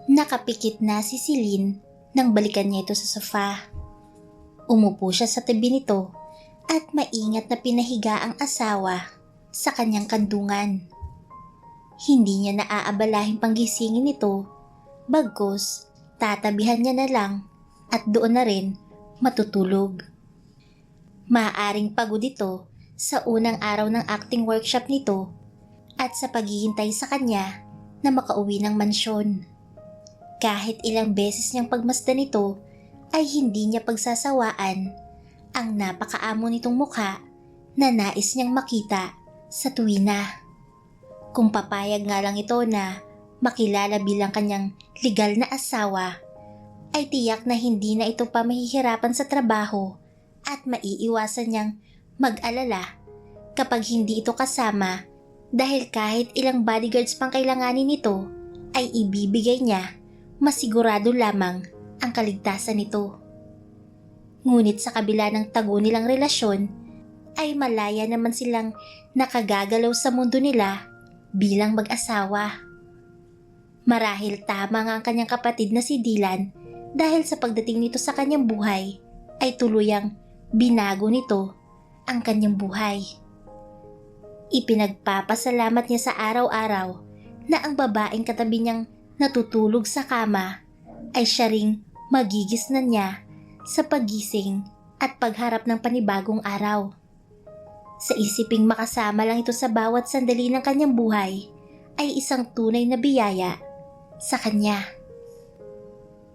Nakapikit na si Celine nang balikan niya ito sa sofa. Umupo siya sa tabi nito at maingat na pinahiga ang asawa sa kanyang kandungan. Hindi niya naaabalahin panggisingin ito, bagkus tatabihan niya na lang at doon na rin matutulog. Maaaring pagod ito sa unang araw ng acting workshop nito at sa paghihintay sa kanya na makauwi ng mansyon. Kahit ilang beses niyang pagmasdan ito ay hindi niya pagsasawaan ang napakaamo nitong mukha na nais niyang makita sa tuwina. Kung papayag nga lang ito na makilala bilang kanyang legal na asawa, ay tiyak na hindi na ito pa mahihirapan sa trabaho at maiiwasan niyang mag-alala kapag hindi ito kasama, dahil kahit ilang bodyguards pang kailanganin nito ay ibibigay niya, masigurado lamang ang kaligtasan nito. Ngunit sa kabila ng tago nilang relasyon, ay malaya naman silang nakagagalaw sa mundo nila bilang mag-asawa. Marahil tama nga ang kanyang kapatid na si Dylan, dahil sa pagdating nito sa kanyang buhay ay tuluyang binago nito ang kanyang buhay. Ipinagpapasalamat niya sa araw-araw na ang babaeng katabi niyang natutulog sa kama ay siya ring magigisnan niya sa paggising at pagharap ng panibagong araw. Sa isiping makasama lang ito sa bawat sandali ng kanyang buhay ay isang tunay na biyaya sa kanya.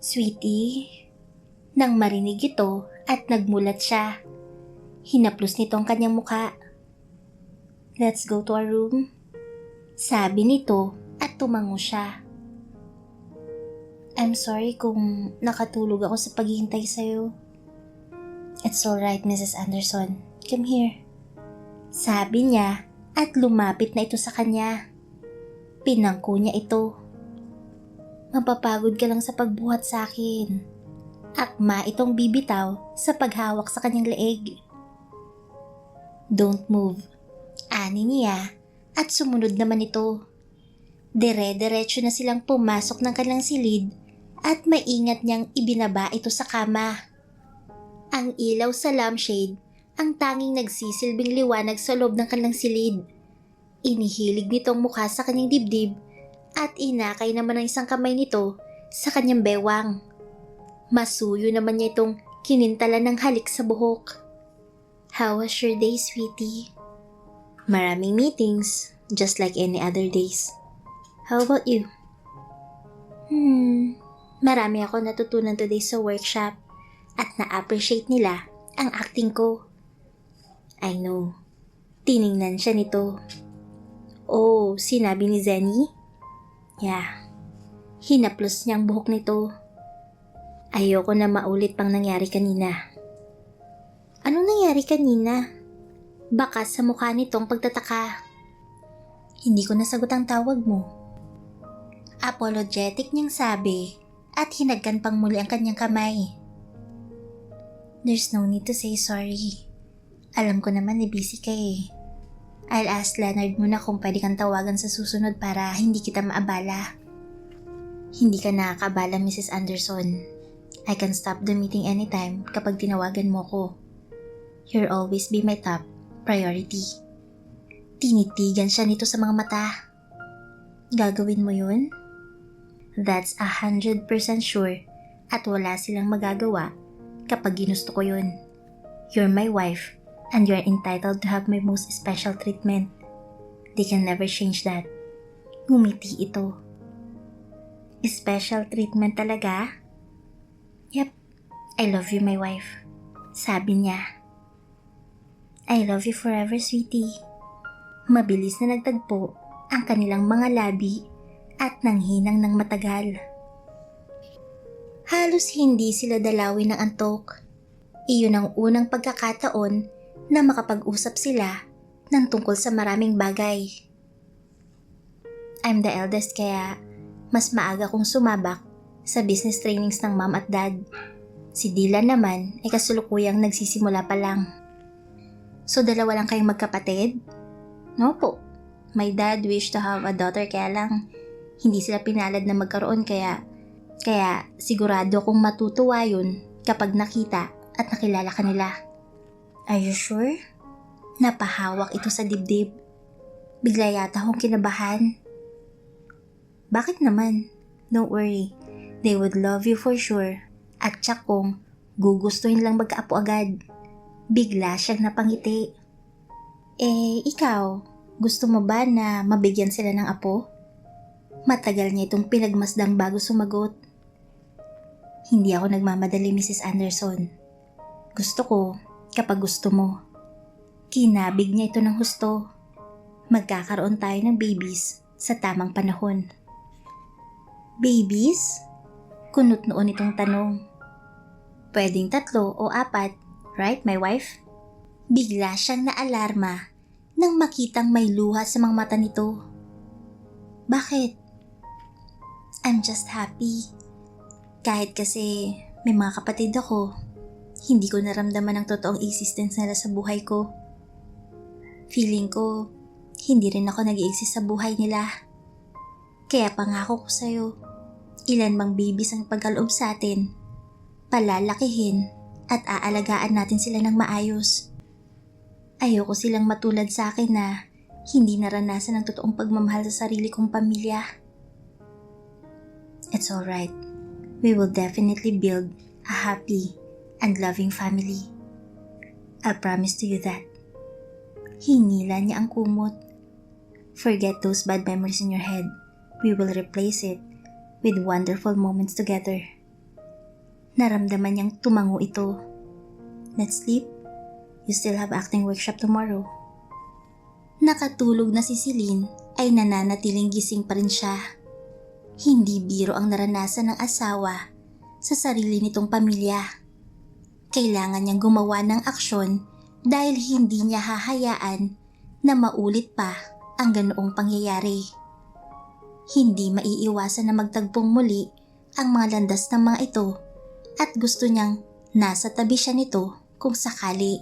Sweetie, nang marinig ito at nagmulat siya, hinaplos nito ang kanyang muka. Let's go to our room, sabi nito at tumango siya. I'm sorry kung nakatulog ako sa paghihintay sa'yo. It's alright, Mrs. Anderson. Come here, sabi niya at lumapit na ito sa kanya. Pinangko niya ito. Mapapagod ka lang sa pagbuhat sa akin. Akma itong bibitaw sa paghawak sa kanyang leeg. Don't move, ani niya at sumunod naman ito. Dire-diretso na silang pumasok ng kanilang silid at maingat niyang ibinaba ito sa kama. Ang ilaw sa lampshade ang tanging nagsisilbing liwanag sa loob ng kanilang silid. Inihilig nitong mukha sa kanyang dibdib at inakay naman ang isang kamay nito sa kanyang bewang. Masuyo naman niya itong kinintalan ng halik sa buhok. How was your day, sweetie? Maraming meetings, just like any other days. How about you? Marami ako natutunan today sa workshop at na-appreciate nila ang acting ko. I know. Tiningnan siya nito. Oh, sinabi ni Zenny? Yeah. Hinaplos niya ang buhok nito. Ayoko na maulit pang nangyari kanina. Anong nangyari kanina? Baka sa mukha nitong pagtataka. Hindi ko nasagot ang tawag mo. Apologetic niyang sabi at hinagkan pang muli ang kanyang kamay. There's no need to say sorry. Alam ko naman na busy ka eh. I'll ask Leonard muna kung pwede kang tawagan sa susunod para hindi kita maabala. Hindi ka nakakabala, Mrs. Anderson. I can stop the meeting anytime kapag tinawagan mo ko. You'll always be my top priority. Tinitigan siya nito sa mga mata. Gagawin mo yun? That's 100% sure at wala silang magagawa kapag ginusto ko yun. You're my wife and you're entitled to have my most special treatment. They can never change that. Ngumiti ito. Special treatment talaga? Yep, I love you, my wife. Sabi niya. I love you forever, sweetie. Mabilis na nagtagpo ang kanilang mga labi at nanghinang ng matagal. Halos hindi sila dalawin ng antok. Iyon ang unang pagkakataon na makapag-usap sila ng tungkol sa maraming bagay. I'm the eldest kaya mas maaga kong sumabak sa business trainings ng mom at dad. Si Dylan naman ay kasulukuyang nagsisimula pa lang. So dalawa lang kayong magkapatid? Opo. My dad wished to have a daughter kaya lang hindi sila pinalad na magkaroon kaya sigurado kong matutuwa yun kapag nakita at nakilala ka nila. Are you sure? Napahawak ito sa dibdib. Bigla yata akong kinabahan. Bakit naman? Don't worry. They would love you for sure. At tsak kung gugustuhin lang magkaapo agad. Bigla siyang napangiti. Ikaw, gusto mo ba na mabigyan sila ng apo? Matagal niya itong pinagmasdang bago sumagot. Hindi ako nagmamadali, Mrs. Anderson. Gusto ko kapag gusto mo. Kinabig niya ito ng husto. Magkakaroon tayo ng babies sa tamang panahon. Babies? Kunot noon itong tanong. Pwedeng 3 o 4, right my wife? Bigla siyang naalarma nang makitang may luha sa mga mata nito. Bakit? I'm just happy. Kahit kasi may mga kapatid ako, hindi ko naramdaman ang totoong existence nila sa buhay ko. Feeling ko, hindi rin ako nag-i-exist sa buhay nila. Kaya pangako ko sa'yo, ilan mang babies ang pagkaloob sa atin, palalakihin at aalagaan natin sila ng maayos. Ayoko silang matulad sa akin na hindi naranasan ang totoong pagmamahal sa sarili kong pamilya. It's alright. We will definitely build a happy and loving family. I promise to you that. Hinila niya ang kumot. Forget those bad memories in your head. We will replace it with wonderful moments together. Naramdaman niyang tumango ito. Let's sleep. You still have acting workshop tomorrow. Nakatulog na si Celine ay nananatiling gising pa rin siya. Hindi biro ang naranasan ng asawa sa sarili nitong pamilya. Kailangan niyang gumawa ng aksyon dahil hindi niya hahayaan na maulit pa ang ganoong pangyayari. Hindi maiiwasan na magtagpong muli ang mga landas ng mga ito at gusto niyang nasa tabi siya nito kung sakali.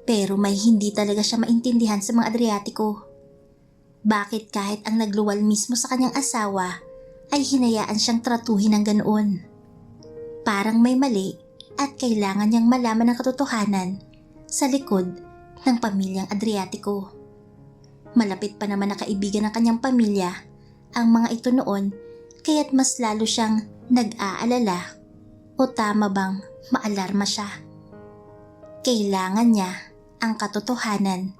Pero may hindi talaga siya maintindihan sa mga Adriatiko. Bakit kahit ang nagluwal mismo sa kanyang asawa ay hinayaan siyang tratuhin ng ganoon? Parang may mali at kailangan niyang malaman ang katotohanan sa likod ng pamilyang Adriatiko. Malapit pa naman na kaibigan ng kanyang pamilya ang mga ito noon kaya't mas lalo siyang nag-aalala o tama bang maalarma siya. Kailangan niya ang katotohanan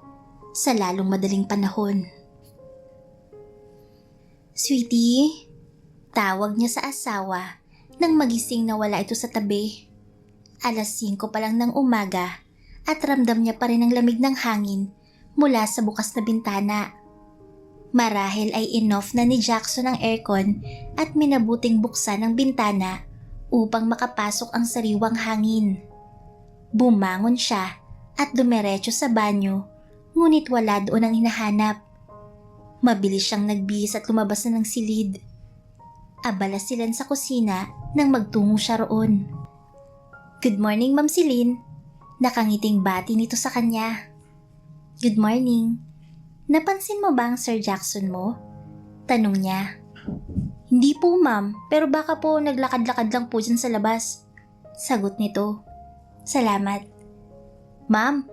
sa lalong madaling panahon. Sweetie, tawag niya sa asawa nang magising na wala ito sa tabi. 5:00 pa lang ng umaga at ramdam niya pa rin ang lamig ng hangin mula sa bukas na bintana. Marahil ay inoff na ni Jackson ang aircon at minabuting buksan ang bintana upang makapasok ang sariwang hangin. Bumangon siya at dumiretso sa banyo, ngunit wala doon ang hinahanap. Mabilis siyang nagbihis at lumabas na ng silid. Abala silan sa kusina nang magtungo siya roon. Good morning, Ma'am Celine. Nakangiting bati nito sa kanya. Good morning. Napansin mo ba ang Sir Jackson mo? Tanong niya. Hindi po, ma'am, pero baka po naglakad-lakad lang po dyan sa labas. Sagot nito. Salamat. Ma'am,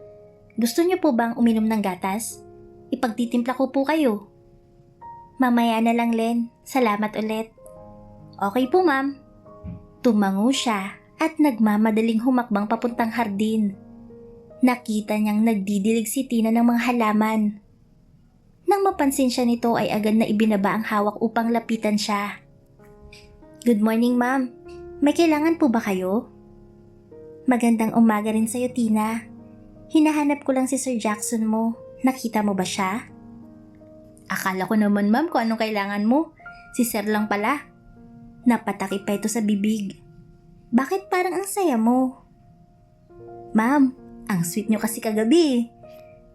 gusto niyo po bang uminom ng gatas? Ipagtitimpla ko po kayo. Mamaya na lang, Len. Salamat ulit. Okay po, ma'am. Tumango siya at nagmamadaling humakbang papuntang hardin. Nakita niyang nagdidilig si Tina ng mga halaman. Nang mapansin siya nito ay agad na ibinaba ang hawak upang lapitan siya. Good morning, ma'am. May kailangan po ba kayo? Magandang umaga rin sa'yo, Tina. Hinahanap ko lang si Sir Jackson mo. Nakita mo ba siya? Akala ko naman, ma'am, kung anong kailangan mo. Si Sir lang pala. Napatakip pa ito sa bibig. Bakit parang ang saya mo? Ma'am, ang sweet nyo kasi kagabi.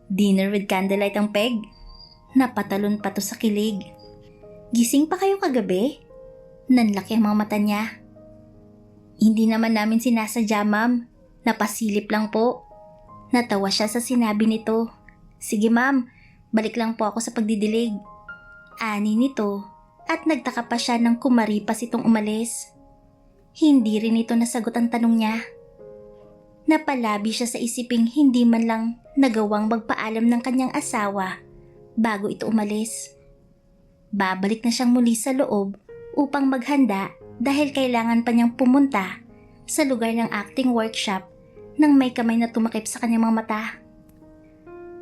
Dinner with candlelight ang peg. Napatalon pa to sa kilig. Gising pa kayo kagabi? Nanlaki ang mga mata niya. Hindi naman namin sinasadya, ma'am. Napasilip lang po. Natawa siya sa sinabi nito. Sige ma'am, balik lang po ako sa pagdidilig. Ani nito at nagtaka pa siya nang kumaripas itong umalis. Hindi rin ito nasagot ang tanong niya. Napalabi siya sa isiping hindi man lang nagawang magpaalam ng kanyang asawa bago ito umalis. Babalik na siyang muli sa loob upang maghanda dahil kailangan pa niyang pumunta sa lugar ng acting workshop nang may kamay na tumakip sa kanyang mga mata.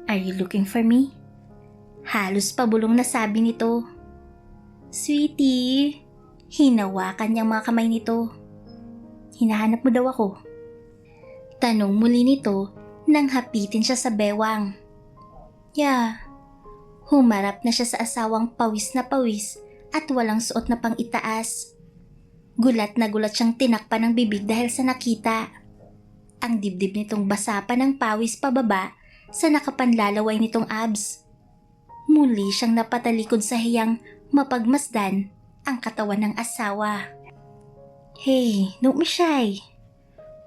Are you looking for me? Halos pabulong na sabi nito. Sweetie, hinawakan niyang mga kamay nito. Hinahanap mo daw ako? Tanong muli nito nang hapitin siya sa bewang. Yeah. Humarap na siya sa asawang pawis na pawis at walang suot na pang-itaas. Gulat na gulat siyang tinakpan ng bibig dahil sa nakita. Ang dibdib nitong basa pa ng pawis pababa sa nakapanlalaway nitong abs. Muli siyang napatalikod sa hiyang mapagmasdan ang katawan ng asawa. Hey, don't be shy.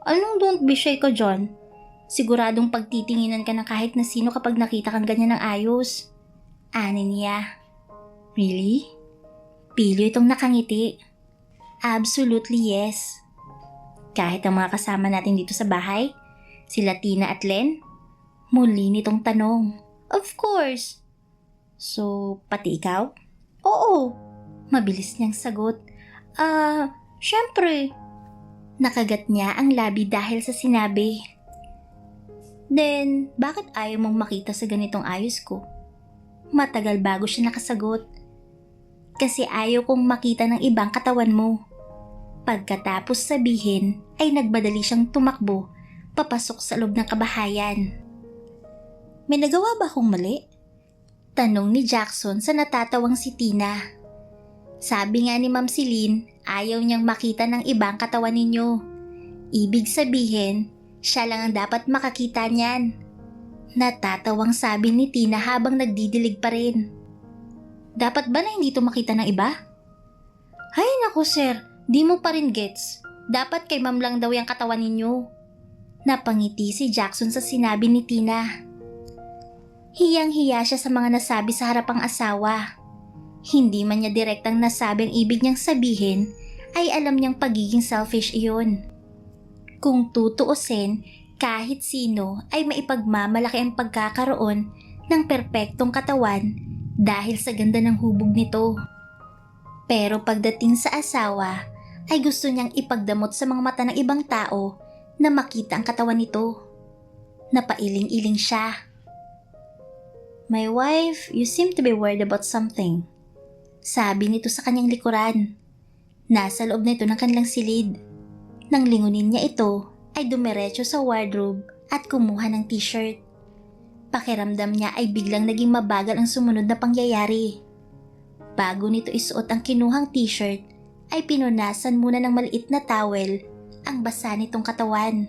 Anong don't be shy ka dyan? Siguradong pagtitinginan ka ng kahit na sino kapag nakita kang ganyan ng ayos. Ani niya. Really? Pilyo itong nakangiti. Absolutely yes. Kahit ang mga kasama natin dito sa bahay, sila Tina at Len, muli nitong tanong. Of course. So, pati ikaw? Oo. Mabilis niyang sagot. Syempre. Nakagat niya ang labi dahil sa sinabi. Then, bakit ayaw mong makita sa ganitong ayos ko? Matagal bago siya nakasagot. Kasi ayaw kong makita ng ibang katawan mo. Pagkatapos sabihin ay nagbadali siyang tumakbo papasok sa loob ng kabahayan. May nagawa ba akong mali? Tanong ni Jackson sa natatawang si Tina. Sabi nga ni Ma'am Celine, ayaw niyang makita ng ibang katawan ninyo. Ibig sabihin, siya lang ang dapat makakita niyan. Natatawang sabi ni Tina habang nagdidilig pa rin. Dapat ba na hindi ito makita ng iba? Hay naku sir, di mo pa rin gets. Dapat kay ma'am lang daw yung katawan ninyo. Napangiti si Jackson sa sinabi ni Tina. Hiyang-hiya siya sa mga nasabi sa harapang asawa. Hindi man niya direktang nasabi ang ibig niyang sabihin, ay alam niyang pagiging selfish iyon. Kung tutuusin, kahit sino ay maipagmamalaki ang pagkakaroon ng perpektong katawan dahil sa ganda ng hubog nito. Pero pagdating sa asawa, ay gusto niyang ipagdamot sa mga mata ng ibang tao na makita ang katawan nito. Napailing-iling siya. My wife, you seem to be worried about something. Sabi nito sa kanyang likuran. Nasa loob nito ng kanilang silid. Nang lingunin niya ito, ay dumiretso sa wardrobe at kumuha ng t-shirt. Pakiramdam niya ay biglang naging mabagal ang sumunod na pangyayari. Bago nito isuot ang kinuhang t-shirt, ay pinunasan muna ng maliit na towel ang basa nitong katawan.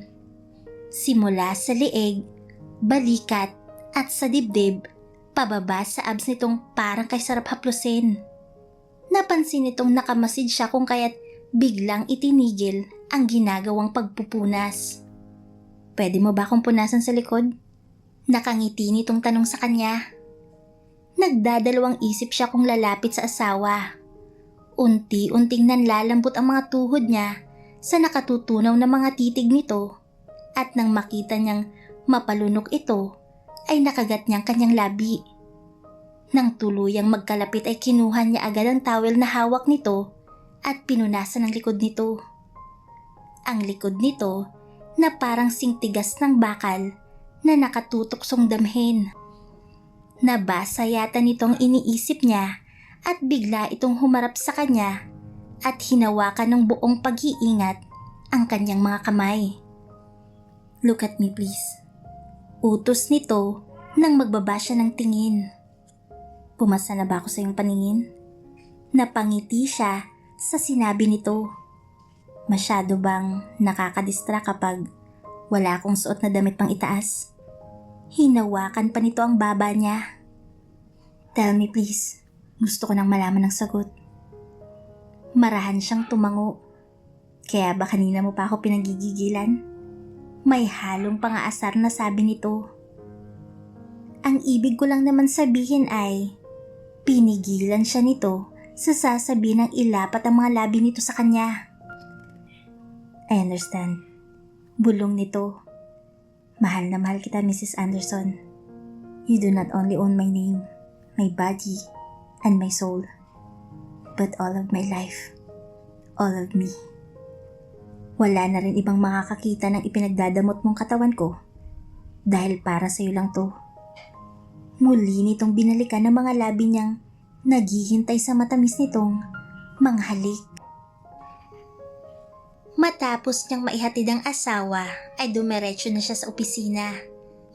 Simula sa leeg, balikat at sa dibdib, pababa sa abs nitong parang kay sarap haplusin. Napansin nitong nakamasid siya kung kaya't biglang itinigil ang ginagawang pagpupunas. Pwede mo ba akong punasan sa likod? Nakangiti nitong tanong sa kanya. Nagdadalawang isip siya kung lalapit sa asawa. Unti-unting nanlalambot ang mga tuhod niya sa nakatutunaw na mga titig nito at nang makita niyang mapalunok ito ay nakagat niyang kanyang labi. Nang tuluyang magkalapit ay kinuha niya agad ang towel na hawak nito at pinunasan ang likod nito. Ang likod nito na parang singtigas ng bakal na nakatutok song damhin. Nabasa yata nitong iniisip niya at bigla itong humarap sa kanya at hinawakan ng buong pag-iingat ang kanyang mga kamay. Look at me please. Utos nito nang magbaba siya ng tingin. Pumasa na ba ako sa iyong paningin? Napangiti siya sa sinabi nito. Masyado bang nakakadistract kapag wala akong suot na damit pang itaas? Hinawakan pa nito ang baba niya. Tell me please. Gusto ko nang malaman ang sagot. Marahan siyang tumango. Kaya ba kanina mo pa ako pinagigigilan? May halong pangaasar na sabi nito. Ang ibig ko lang naman sabihin ay, pinigilan siya nito sa sasabihin ng ilapat ang mga labi nito sa kanya. I understand. Bulong nito. Mahal na mahal kita, Mrs. Anderson. You do not only own my name, my body, and my soul, but all of my life, all of me. Wala na rin ibang makakakita ng ipinagdadamot mong katawan ko dahil para sa'yo lang to. Muli nitong binalikan ng mga labi niyang naghihintay sa matamis nitong mga halik. Matapos niyang maihatid ang asawa ay dumiretso na siya sa opisina.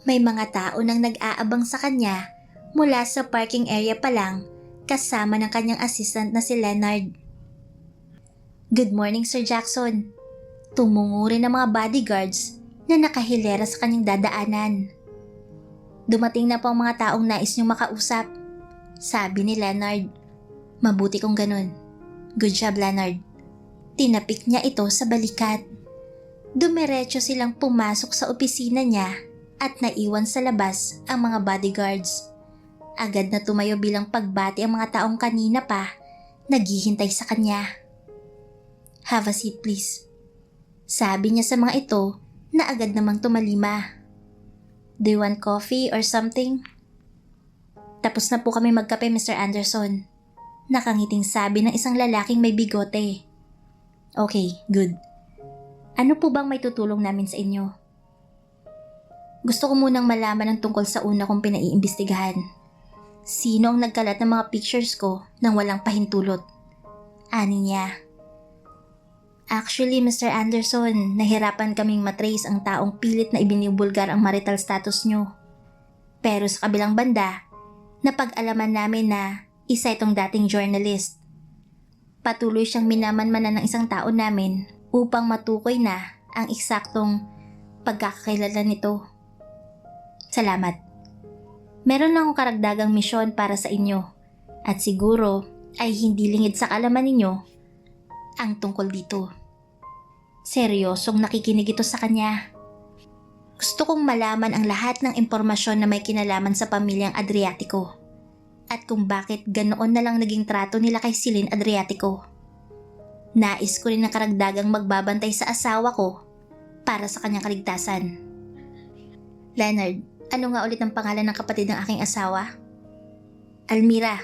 May mga tao nang nag-aabang sa kanya mula sa parking area pa lang kasama ng kanyang assistant na si Leonard. Good morning, Sir Jackson. Tumungo rin ang mga bodyguards na nakahilera sa kanyang dadaanan. Dumating na po ang mga taong nais niyong makausap, sabi ni Leonard. Mabuti kung ganun. Good job, Leonard. Tinapik niya ito sa balikat. Dumiretso silang pumasok sa opisina niya at naiwan sa labas ang mga bodyguards. Agad na tumayo bilang pagbati ang mga taong kanina pa naghihintay sa kanya. Have a seat please. Sabi niya sa mga ito na agad namang tumalima. Do you want coffee or something? Tapos na po kami magkape, Mr. Anderson. Nakangiting sabi ng isang lalaking may bigote. Okay, good. Ano po bang may tutulong namin sa inyo? Gusto ko munang malaman ang tungkol sa una kong pinaiimbestigahan. Sino ang nagkalat ng mga pictures ko nang walang pahintulot? Ani niya. Actually, Mr. Anderson, nahirapan kaming matrace ang taong pilit na ibinibulgar ang marital status nyo. Pero sa kabilang banda, napag-alaman namin na isa itong dating journalist. Patuloy siyang minamanmanan ng isang tao namin upang matukoy na ang eksaktong pagkakakilala nito. Salamat. Meron lang akong karagdagang misyon para sa inyo at siguro ay hindi lingid sa kaalaman ninyo ang tungkol dito. Seryosong nakikinig ito sa kanya. Gusto kong malaman ang lahat ng impormasyon na may kinalaman sa pamilyang Adriatico at kung bakit ganoon na lang naging trato nila kay Celine Adriatico. Nais ko rin na karagdagang magbabantay sa asawa ko para sa kanyang kaligtasan. Leonard, ano nga ulit ang pangalan ng kapatid ng aking asawa? Almira.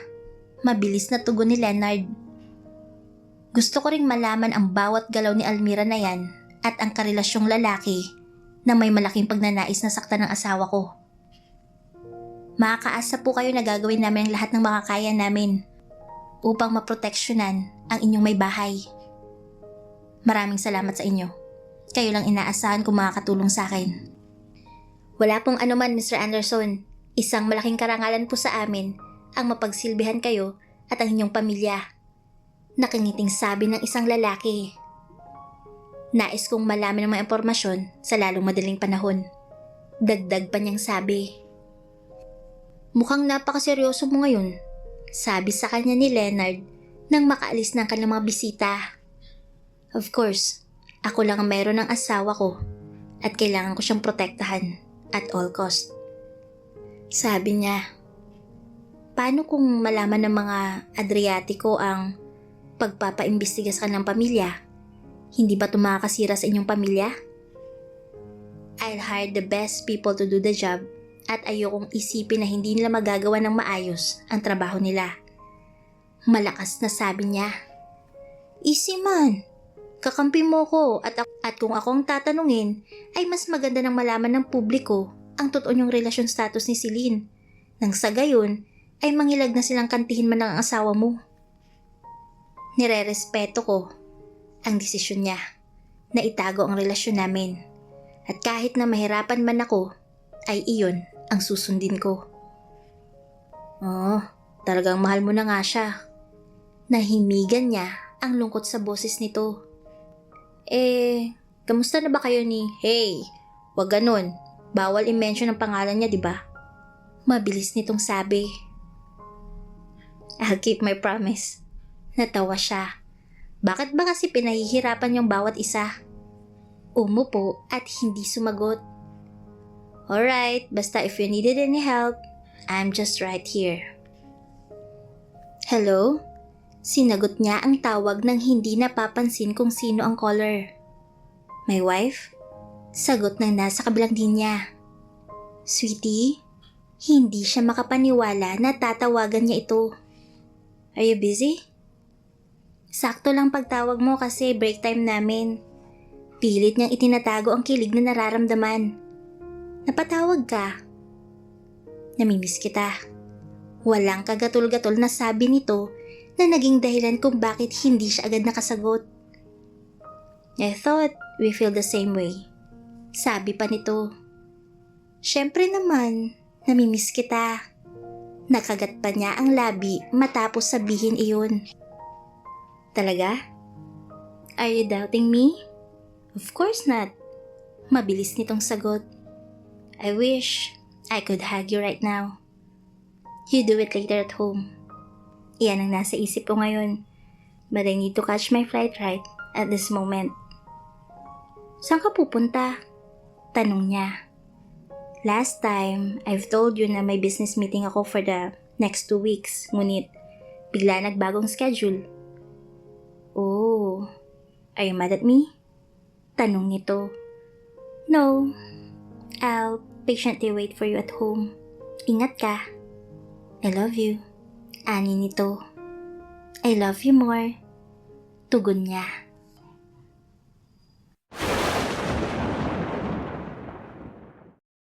Mabilis na tugon ni Leonard. Gusto ko ring malaman ang bawat galaw ni Almira na yan at ang karelasyong lalaki na may malaking pagnanais na saktan ng asawa ko. Makakaasa po kayo na gagawin namin ang lahat ng makakaya namin upang maproteksyonan ang inyong may bahay. Maraming salamat sa inyo. Kayo lang inaasahan kung makakatulong sa akin. Wala pong anuman, Mr. Anderson. Isang malaking karangalan po sa amin ang mapagsilbihan kayo at ang inyong pamilya. Nakangiting sabi ng isang lalaki. Nais kong malaman ng mga impormasyon sa lalong madaling panahon. Dagdag pa niyang sabi. Mukhang napakaseryoso mo ngayon, sabi sa kanya ni Leonard nang makaalis ng kanilang mga bisita. Of course, ako lang ang mayroon ng asawa ko at kailangan ko siyang protektahan at all cost. Sabi niya, paano kung malaman ng mga Adriatico ang pagpapaimbestiga sa kanilang pamilya? Hindi ba ito makakasira sa inyong pamilya? I'll hire the best people to do the job at ayokong isipin na hindi nila magagawa ng maayos ang trabaho nila. Malakas na sabi niya. Easy man, kakampi mo ko at kung ako ang tatanungin ay mas maganda nang malaman ng publiko ang totoo niyong relasyon status ni Celine. Nang sa gayon ay mangilag na silang kantihin man ang asawa mo. Nire-respeto ko ang desisyon niya na itago ang relasyon namin at kahit na mahirapan man ako ay iyon ang susundin ko. Oh, talagang mahal mo na nga siya. Nahimigan niya ang lungkot sa boses nito. Kamusta na ba kayo ni... Hey, wag ganun. Bawal i-mention ang pangalan niya, di ba? Mabilis nitong sabi. I'll keep my promise. Natawa siya. Bakit ba kasi pinahihirapan yung bawat isa? Umupo at hindi sumagot. Alright, basta if you needed any help, I'm just right here. Hello? Sinagot niya ang tawag nang hindi napapansin kung sino ang caller. My wife? Sagot ng nasa kabilang linya. Sweetie? Hindi siya makapaniwala na tatawagan niya ito. Are you busy? Sakto lang pagtawag mo kasi break time namin. Pilit niyang itinatago ang kilig na nararamdaman. Napatawag ka. Namimiss kita. Walang kagatul-gatol na sabi nito na naging dahilan kung bakit hindi siya agad nakasagot. I thought we feel the same way. Sabi pa nito. Siyempre naman, namimiss kita. Nakagat pa niya ang labi matapos sabihin iyon. Talaga? Are you doubting me? Of course not. Mabilis nitong sagot. I wish I could hug you right now. You do it later at home. Iyan ang nasa isip ko ngayon. But I need to catch my flight right at this moment. Saan ka pupunta? Tanong niya. Last time, I've told you na may business meeting ako for the next 2 weeks. Ngunit, bigla nagbagong schedule. Oh, are you mad at me? Tanong nito. No, I'll patiently wait for you at home. Ingat ka. I love you. Ani nito. I love you more. Tugon niya.